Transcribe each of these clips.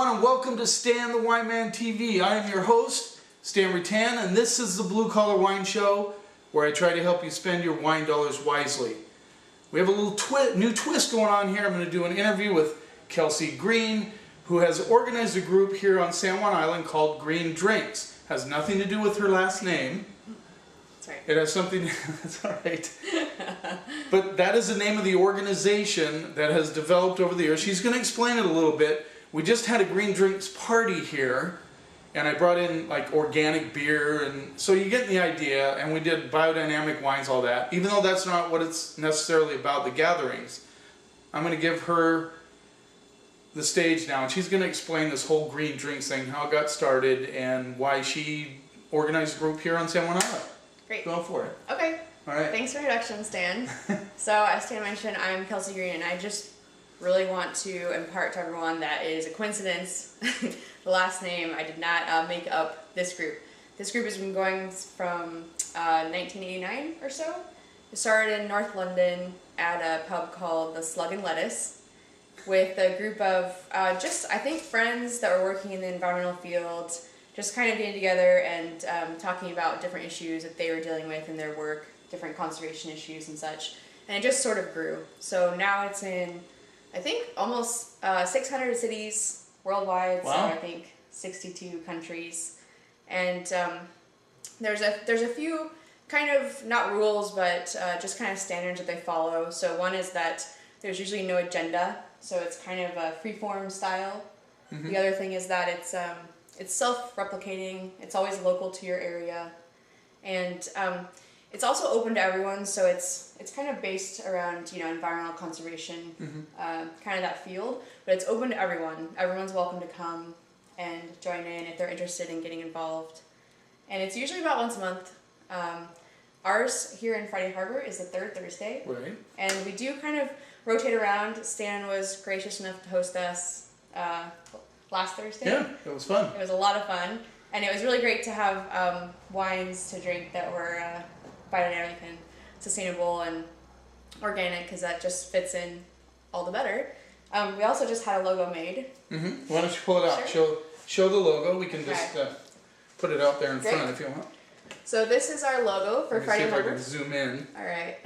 everyone, and welcome to Stan the Wine Man TV. I am your host, Stan Rattan, and this is the Blue Collar Wine Show, where I try to help you spend your wine dollars wisely. We have a little new twist going on here. I'm going to do an interview with Kelsey Green, who has organized a group here on San Juan Island called Green Drinks. Has nothing to do with her last name. That's right. It has something, that's all right. But that is the name of the organization that has developed over the years. She's going to explain it a little bit. We just had a Green Drinks party here, and I brought in like organic beer, and so you get the idea, and we did biodynamic wines, all that. Even though that's not what it's necessarily about, the gatherings. I'm going to give her the stage now, and she's going to explain this whole Green Drinks thing, how it got started, and why she organized a group here on San Juan Island. Great. Go for it. Okay. All right. Thanks for the introduction, Stan. So, as Stan mentioned, I'm Kelsey Green, and I just really want to impart to everyone that it is a coincidence. The last name, I did not make up this group. This group has been going from 1989 or so. It started in North London at a pub called the Slug and Lettuce with a group of just, I think, friends that were working in the environmental field, just kind of getting together and talking about different issues that they were dealing with in their work, different conservation issues and such. And it just sort of grew. So now it's in, I think, almost 600 cities worldwide. Wow. So I think 62 countries. And there's a few kind of, not rules, but just kind of standards that they follow. So one is that there's usually no agenda. So it's kind of a free-form style. Mm-hmm. The other thing is that it's self-replicating. It's always local to your area. And it's also open to everyone, so it's kind of based around, you know, environmental conservation, mm-hmm. Kind of that field, but it's open to everyone. Everyone's welcome to come and join in if they're interested in getting involved. And it's usually about once a month. Ours here in Friday Harbor is the third Thursday. Right. And we do kind of rotate around. Stan was gracious enough to host us last Thursday. Yeah, it was fun. It was a lot of fun. And it was really great to have wines to drink that were biodynamic and sustainable and organic, because that just fits in all the better. We also just had a logo made. Mm-hmm. Why don't you pull it out? Sure. Show the logo. We can just Right. put it out there in Great. front if you want. So this is our logo for Let me see Friday if I Harbor. can zoom in. All right.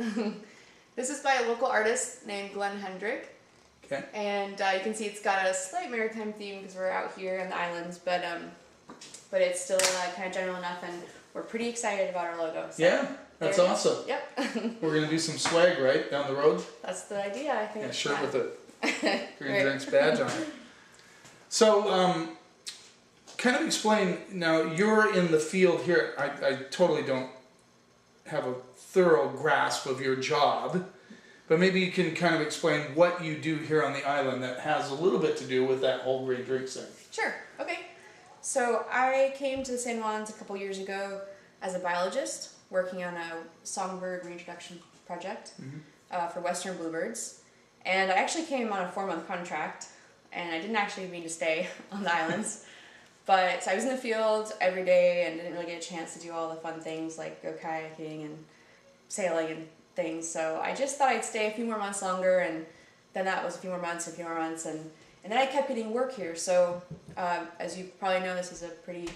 This is by a local artist named Glenn Hendrick. Okay. And you can see it's got a slight maritime theme because we're out here in the islands, but it's still kind of general enough, and we're pretty excited about our logo. So Yeah, that's awesome. Yep. We're going to do some swag, right, down the road? That's the idea, I think. Yeah, shirt with a Green Right. Drinks badge on it. So, kind of explain, now you're in the field here. I totally don't have a thorough grasp of your job, but maybe you can kind of explain what you do here on the island that has a little bit to do with that whole Green Drinks thing. Sure, okay. So I came to the San Juans a couple years ago as a biologist, working on a songbird reintroduction project for western bluebirds. And I actually came on a 4-month contract, and I didn't actually mean to stay on the islands. But I was in the field every day and didn't really get a chance to do all the fun things like go kayaking and sailing and things. So I just thought I'd stay a few more months longer, and then that was a few more months, and then I kept getting work here. So as you probably know, this is a pretty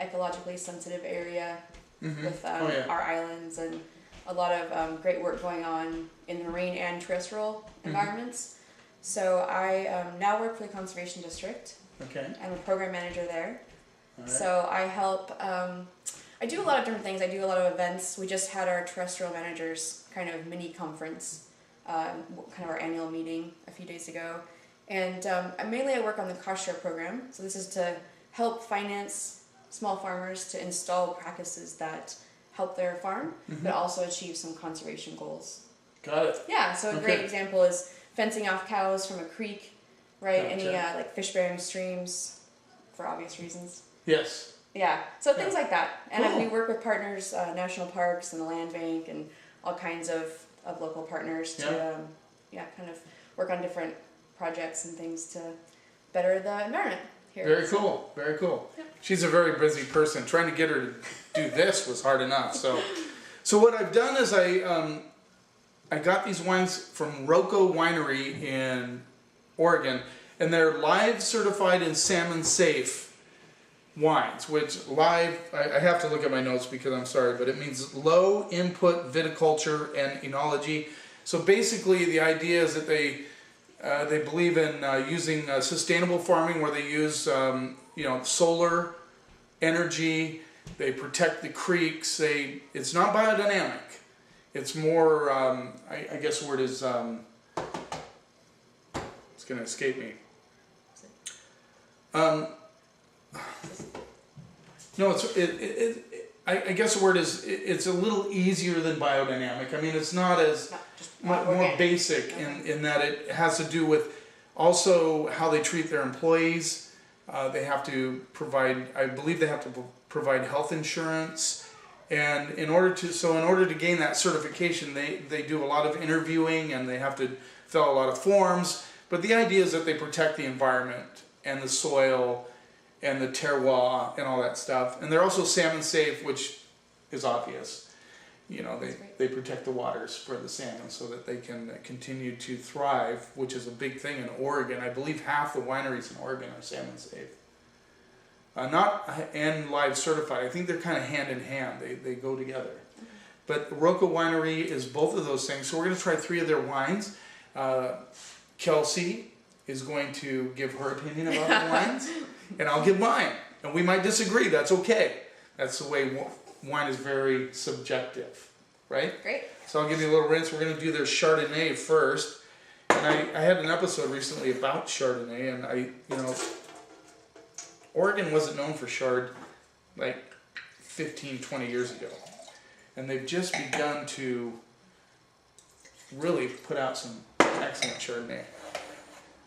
ecologically sensitive area with our islands, and a lot of great work going on in the marine and terrestrial environments. So I now work for the Conservation District. Okay. I'm a program manager there. All right. So I help, I do a lot of different things. I do a lot of events. We just had our terrestrial managers kind of mini conference, kind of our annual meeting a few days ago. And mainly I work on the cost share program. So this is to help finance small farmers to install practices that help their farm, but also achieve some conservation goals. Got it. Yeah, so a great example is fencing off cows from a creek, right? Gotcha. Any like fish-bearing streams, for obvious reasons. Yes. Yeah, so things like that. And Cool. we work with partners, national parks and the land bank and all kinds of local partners to kind of work on different projects and things to better the environment here. Very cool. Very cool. Yep. She's a very busy person. Trying to get her to do this was hard enough. So what I've done is I got these wines from Roco Winery in Oregon, And they're live certified and salmon safe wines, which live, I have to look at my notes because I'm sorry, but it means low input viticulture and enology. So basically the idea is that they believe in using sustainable farming where they use solar energy. They protect the creeks. It's not biodynamic. It's more, I guess the word is, it's going to escape me. No, I guess the word is, it's a little easier than biodynamic. I mean, it's not as more basic in that it has to do with also how they treat their employees. They have to provide, I believe they have to provide health insurance. And in order to gain that certification, they do a lot of interviewing and they have to fill out a lot of forms. But the idea is that they protect the environment and the soil and the terroir and all that stuff. And they're also salmon safe, which is obvious. You know, they protect the waters for the salmon so that they can continue to thrive, which is a big thing in Oregon. I believe half the wineries in Oregon are salmon safe. And live certified. I think they're kind of hand in hand. They go together. Okay. But Roco Winery is both of those things. So we're going to try 3 of their wines. Kelsey is going to give her opinion about the wines, and I'll give mine. And we might disagree. That's okay. That's the way wine is very subjective, right? Great. So I'll give you a little rinse. We're going to do their Chardonnay first. And I had an episode recently about Chardonnay, and Oregon wasn't known for Chard like 15, 20 years ago. And they've just begun to really put out some excellent Chardonnay.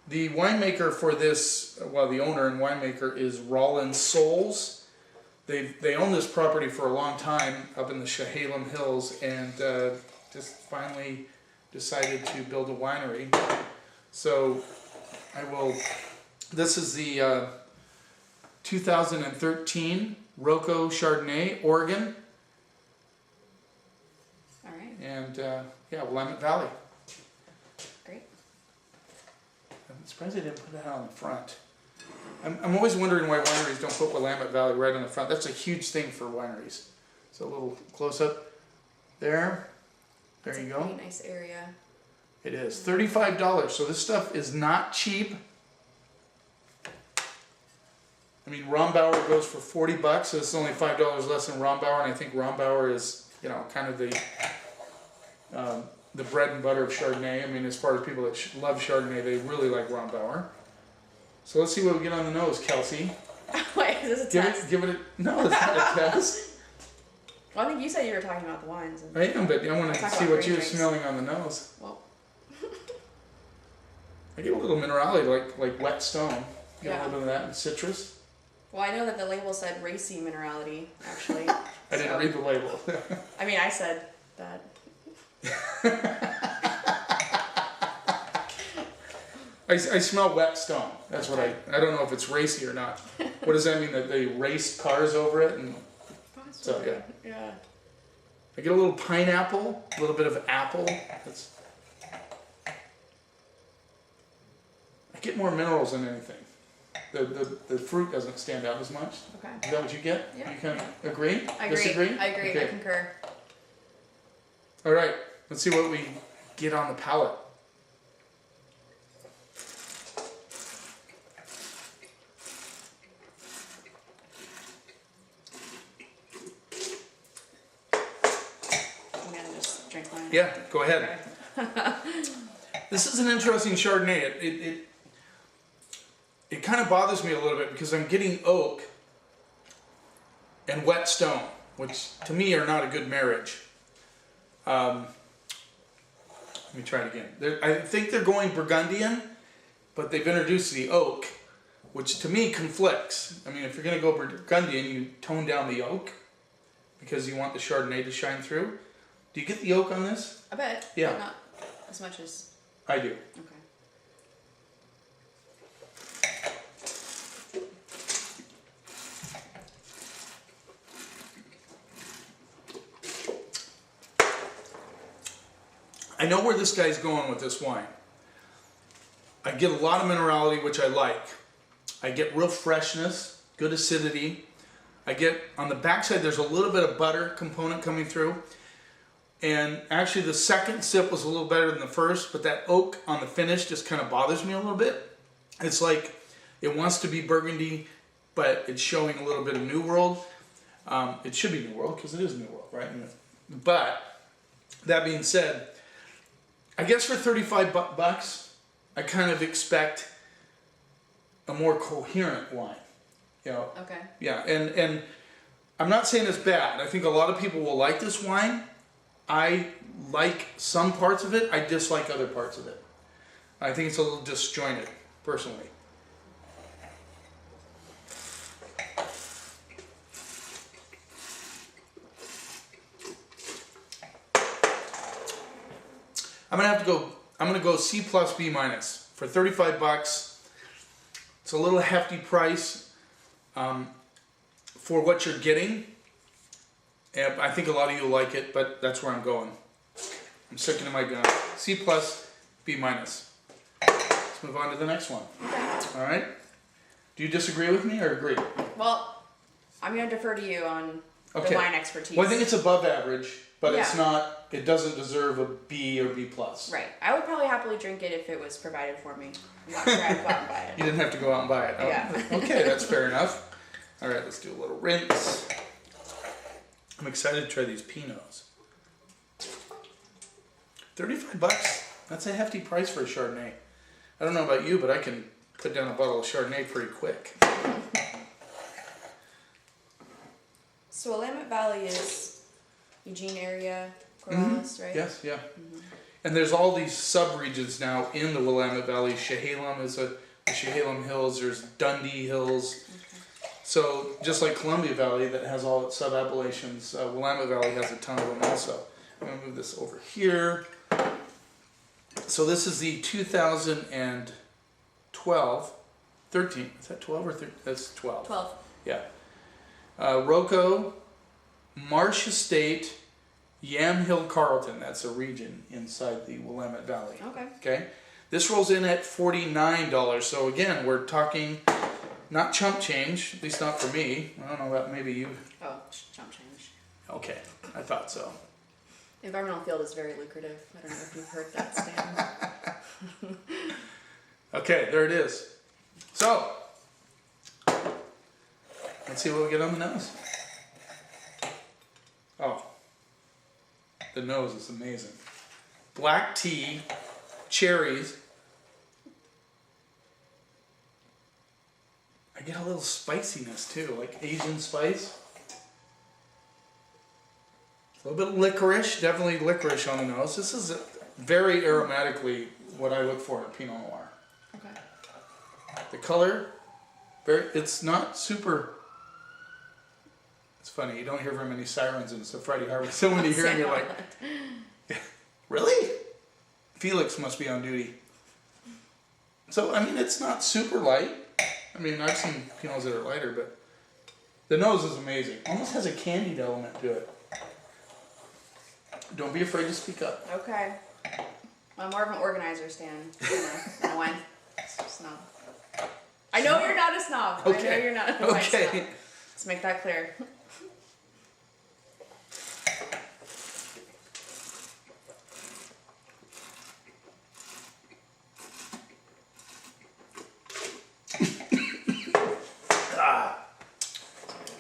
The winemaker for this, the owner and winemaker is Rollins Souls. They own this property for a long time up in the Chehalem Hills and just finally decided to build a winery. So this is the 2013 Roco Chardonnay, Oregon. All right. And Willamette Valley. Great. I'm surprised they didn't put that on the front. I'm always wondering why wineries don't put Willamette Valley right on the front. That's a huge thing for wineries. So a little close up there. There you go. Pretty nice area. It is $35. So this stuff is not cheap. I mean, Rombauer goes for $40, so it's only $5 less than Rombauer, and I think Rombauer is, kind of the bread and butter of Chardonnay. I mean, as far as people that love Chardonnay, they really like Rombauer. So let's see what we get on the nose, Kelsey. Wait, is this a test? No, it's not a test. Well, I think you said you were talking about the wines. I am, but I want to see what you're smelling on the nose. Well, I get a little minerality, like wet stone. You get a little bit of that and citrus. Well, I know that the label said racy minerality, actually. I didn't read the label. I mean, I said that. I smell wet stone. That's what I don't know if it's racy or not. What does that mean? That they raced cars over it? And so, Yeah. I get a little pineapple, a little bit of apple. I get more minerals than anything. The fruit doesn't stand out as much. Okay. Is that what you get? Yeah. You kind of agree? I agree. Disagree? I agree. Okay. I concur. All right. Let's see what we get on the palate. I'm gonna just drink mine. Yeah, go ahead. Okay. This is an interesting Chardonnay. It kind of bothers me a little bit because I'm getting oak and wet stone, which to me are not a good marriage. Let me try it again. I think they're going Burgundian, but they've introduced the oak, which to me conflicts. I mean, if you're going to go Burgundian, you tone down the oak because you want the Chardonnay to shine through. Do you get the oak on this? I bet. Yeah. But not as much as... I do. Okay. I know where this guy's going with this wine. I get a lot of minerality, which I like. I get real freshness, good acidity. I get, on the backside, there's a little bit of butter component coming through. And actually the second sip was a little better than the first, but that oak on the finish just kind of bothers me a little bit. It's like it wants to be Burgundy, but it's showing a little bit of New World. It should be New World because it is New World, right? But that being said, I guess for 35 bucks, I kind of expect a more coherent wine. You know? Okay. Yeah, and I'm not saying it's bad. I think a lot of people will like this wine. I like some parts of it. I dislike other parts of it. I think it's a little disjointed, personally. I'm gonna go C plus B minus for 35 bucks. It's a little hefty price for what you're getting. And I think a lot of you will like it, but that's where I'm going. I'm sticking to my gun. C plus, B minus. Let's move on to the next one. All right. Do you disagree with me or agree? Well, I'm going to defer to you on the wine expertise. Well, I think it's above average, but it's not. It doesn't deserve a B or B plus. Right. I would probably happily drink it if it was provided for me. I'm not sure I'd go out and buy it. You didn't have to go out and buy it. Oh, yeah. Okay, that's fair enough. All right, let's do a little rinse. I'm excited to try these Pinots. 35 bucks. That's a hefty price for a Chardonnay. I don't know about you, but I can put down a bottle of Chardonnay pretty quick. So Willamette Valley is Eugene area, Corvallis, right? Yes, yeah. And there's all these sub-regions now in the Willamette Valley. Chehalem is the Chehalem Hills. There's Dundee Hills. So just like Columbia Valley that has all its sub-appellations, Willamette Valley has a ton of them also. I'm going to move this over here. So this is the 2012, 13, is that 12 or 13? That's 12. 12. Yeah. Roco, Marsh Estate, Yamhill Carlton. That's a region inside the Willamette Valley. Okay. Okay. This rolls in at $49. So again, we're talking not chump change, at least not for me. I don't know about maybe you. Oh, chump change. Okay, I thought so. The environmental field is very lucrative. I don't know if you've heard that, Stan. Okay, there it is. So, let's see what we get on the nose. Oh, the nose is amazing. Black tea, cherries. I get a little spiciness too, like Asian spice. A little bit licorice, definitely licorice on the nose. This is very aromatically what I look for in Pinot Noir. Okay. The color, it's not super. It's funny, you don't hear very many sirens in Friday Harvest. So when you hear them, you're like, really? Felix must be on duty. So, I mean, it's not super light. I mean, I've seen Pinots that are lighter, but the nose is amazing. Almost has a candied element to it. Don't be afraid to speak up. Okay. I'm more of an organizer, Stan, than a wine snob. I know you're not a snob. Okay. I know you're not a wine snob. Let's make that clear.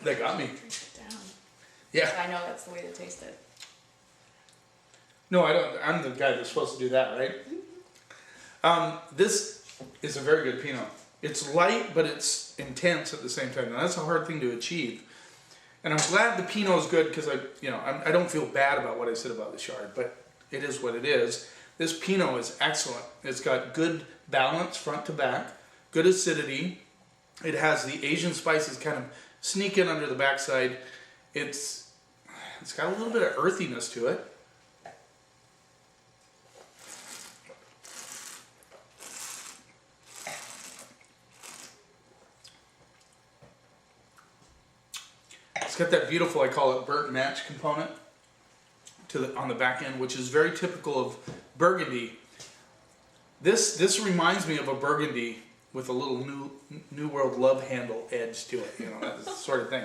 That got me. Drink it down. Yeah. I know that's the way to taste it. No, I don't. I'm the guy that's supposed to do that, right? This is a very good Pinot. It's light, but it's intense at the same time. And that's a hard thing to achieve. And I'm glad the Pinot is good because I don't feel bad about what I said about the Chard, but it is what it is. This Pinot is excellent. It's got good balance front to back, good acidity. It has the Asian spices kind of sneak in under the backside. It's got a little bit of earthiness to it. It's got that beautiful, I call it burnt match component on the back end, which is very typical of Burgundy. This reminds me of a Burgundy with a little New World love handle edge to it, you know, that sort of thing.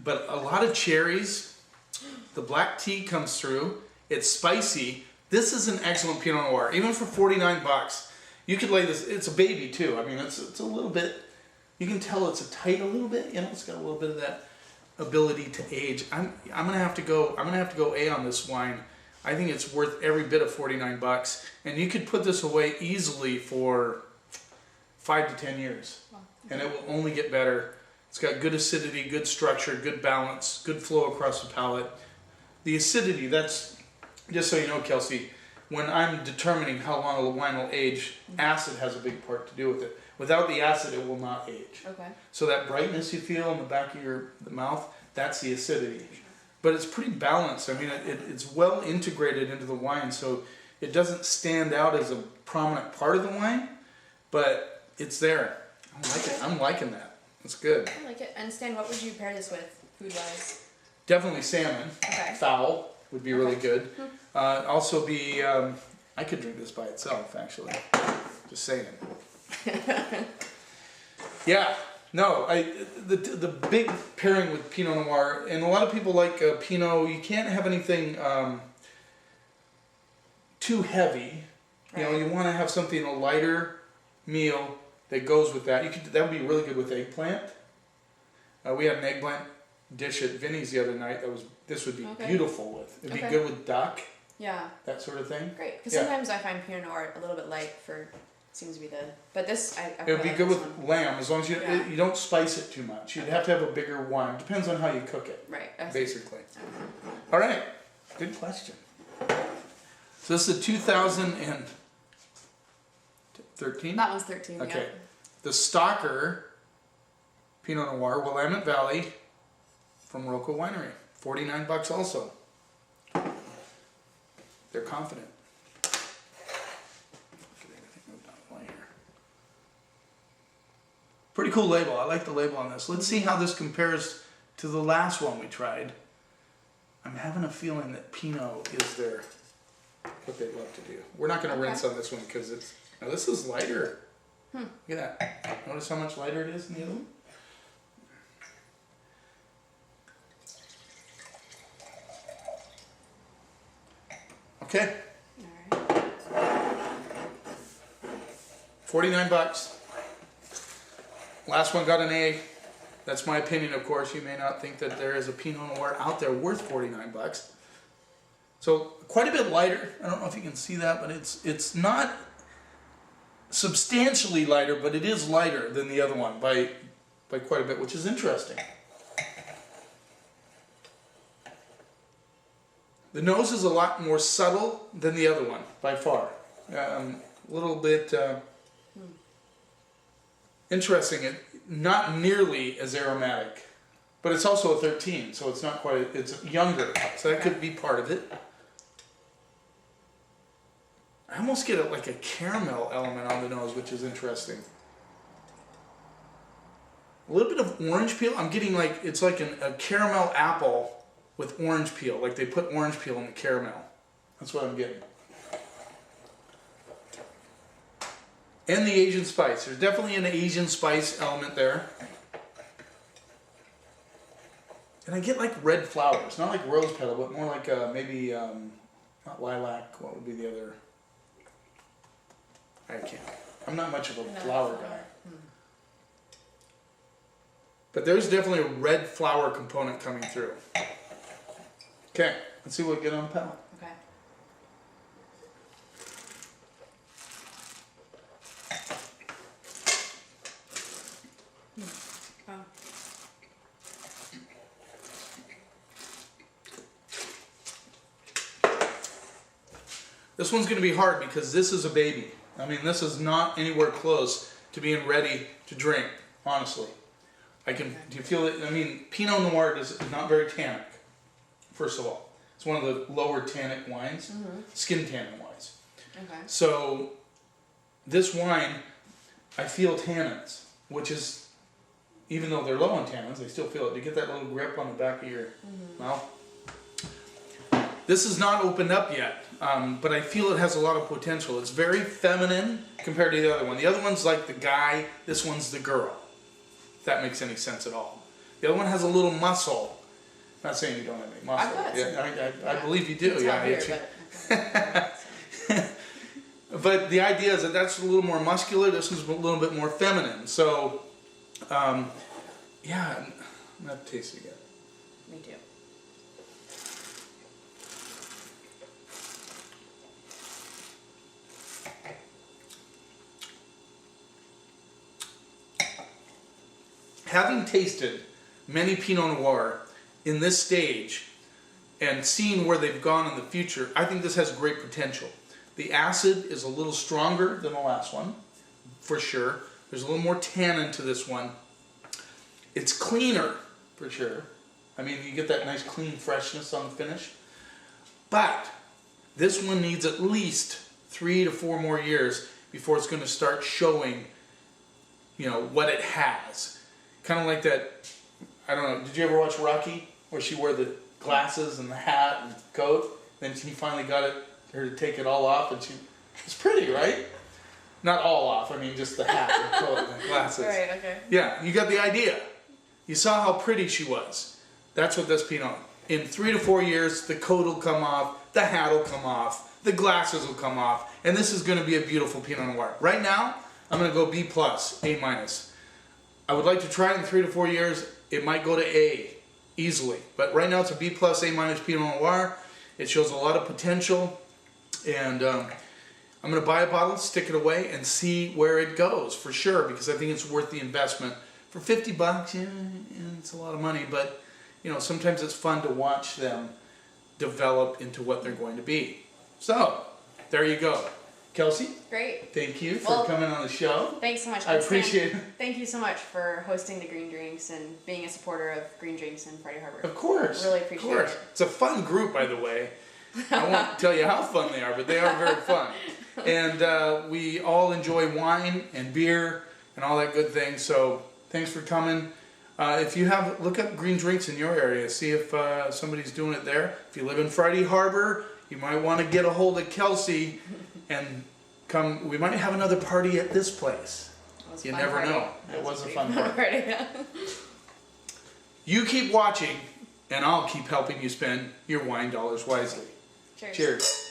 But a lot of cherries. The black tea comes through. It's spicy. This is an excellent Pinot Noir, even for 49 bucks. You could lay this. It's a baby too. I mean, it's a little bit. You can tell it's a tight a little bit. You know, it's got a little bit of that ability to age. I'm gonna have to go. I'm gonna have to go A on this wine. I think it's worth every bit of 49 bucks, and you could put this away easily for 5 to 10 years, and it will only get better. It's got good acidity, good structure, good balance, good flow across the palate. The acidity, that's, just so you know, Kelsey, when I'm determining how long a wine will age, acid has a big part to do with it. Without the acid, it will not age. Okay. So that brightness you feel in the back of the mouth, that's the acidity. But it's pretty balanced. I mean, it's well integrated into the wine, so it doesn't stand out as a prominent part of the wine, but it's there. I like it. I'm liking that. It's good. I like it. And Stan, what would you pair this with, food-wise? Definitely salmon. Okay. Fowl would be really good. Also be, I could drink this by itself, actually. Just saying. Yeah. No, the big pairing with Pinot Noir, and a lot of people like Pinot. You can't have anything too heavy. You know, you want to have something, a lighter meal that goes with that. That would be really good with eggplant. We had an eggplant dish at Vinny's the other night. This would be beautiful with. It'd be good with duck. Yeah. That sort of thing. Great, because sometimes I find Pinot Noir a little bit light for. Seems to be but this it would be good with lamb as long as you don't spice it too much. You'd have to have a bigger wine. Depends on how you cook it. Right. Basically. All right. Good question. So this is a 2013? That one's 13. Okay. Yeah. The Stalker Pinot Noir, Willamette Valley from Roco Winery. 49 bucks also. They're confident. Pretty cool label. I like the label on this. Let's see how this compares to the last one we tried. I'm having a feeling that Pinot is what they love to do. We're not going to rinse on this one because now this is lighter. Look at that. Notice how much lighter it is in the other one? Okay. All right. 49 bucks. Last one got an A. That's my opinion, of course. You may not think that there is a Pinot Noir out there worth 49 bucks. So quite a bit lighter. I don't know if you can see that, but it's not substantially lighter, but it is lighter than the other one by quite a bit, which is interesting. The nose is a lot more subtle than the other one, by far. A little bit interesting. Not nearly as aromatic, but it's also a 13, so it's not quite. It's younger, so that could be part of it. I almost get like a caramel element on the nose, which is interesting. A little bit of orange peel. I'm getting like it's like a caramel apple with orange peel, like they put orange peel in the caramel. That's what I'm getting. And the Asian spice. There's definitely an Asian spice element there. And I get like red flowers. Not like rose petal, but more like maybe, not lilac. What would be the other? I can't. I'm not much of a flower guy. But there's definitely a red flower component coming through. Okay, let's see what we get on the palate. Okay. Wow. This one's going to be hard because this is a baby. I mean, this is not anywhere close to being ready to drink, honestly. Do you feel it? I mean, Pinot Noir is not very tannic, first of all. It's one of the lower tannic wines, skin tannin wines. Okay. So, this wine, I feel tannins, which is, even though they're low on tannins, I still feel it. You get that little grip on the back of your mouth. This is not opened up yet, but I feel it has a lot of potential. It's very feminine compared to the other one. The other one's like the guy, this one's the girl. If that makes any sense at all. The other one has a little muscle. I'm not saying you don't have any muscle. I believe you do. It's Yeah, but the idea is that that's a little more muscular. This one's a little bit more feminine. So, yeah, I'm gonna taste it again. Me too. Having tasted many Pinot Noir in this stage and seeing where they've gone in the future, I think this has great potential. The acid is a little stronger than the last one, for sure. There's a little more tannin to this one. It's cleaner, for sure. I mean, you get that nice clean freshness on the finish. But this one needs at least 3 to 4 more years before it's going to start showing, you know, what it has. Kind of like that, I don't know, did you ever watch Rocky? Where she wore the glasses and the hat and coat? Then he finally got her to take it all off, and it's pretty, right? Not all off, I mean just the hat and the coat and the glasses. Right, okay. Yeah, you got the idea. You saw how pretty she was. That's what this Pinot. In 3 to 4 years, the coat will come off, the hat will come off, the glasses will come off, and this is going to be a beautiful Pinot Noir. Right now, I'm going to go B+, A-. I would like to try it in 3 to 4 years. It might go to A easily, but right now it's a B+, A- Pinot Noir. It shows a lot of potential, and I'm going to buy a bottle, stick it away, and see where it goes for sure, because I think it's worth the investment. For $50, yeah, it's a lot of money, but you know, sometimes it's fun to watch them develop into what they're going to be. So, there you go. Kelsey? Great. Thank you for coming on the show. Thanks so much. I appreciate it. Thank you so much for hosting the Green Drinks and being a supporter of Green Drinks in Friday Harbor. Of course. Really appreciate it. It's a fun group, by the way. I won't tell you how fun they are, but they are very fun. And we all enjoy wine and beer and all that good thing. So thanks for coming. If you have, look up Green Drinks in your area. See if somebody's doing it there. If you live in Friday Harbor, you might want to get a hold of Kelsey and come. We might have another party at this place. You never know. It was a fun party. You keep watching, and I'll keep helping you spend your wine dollars wisely. Cheers. Cheers.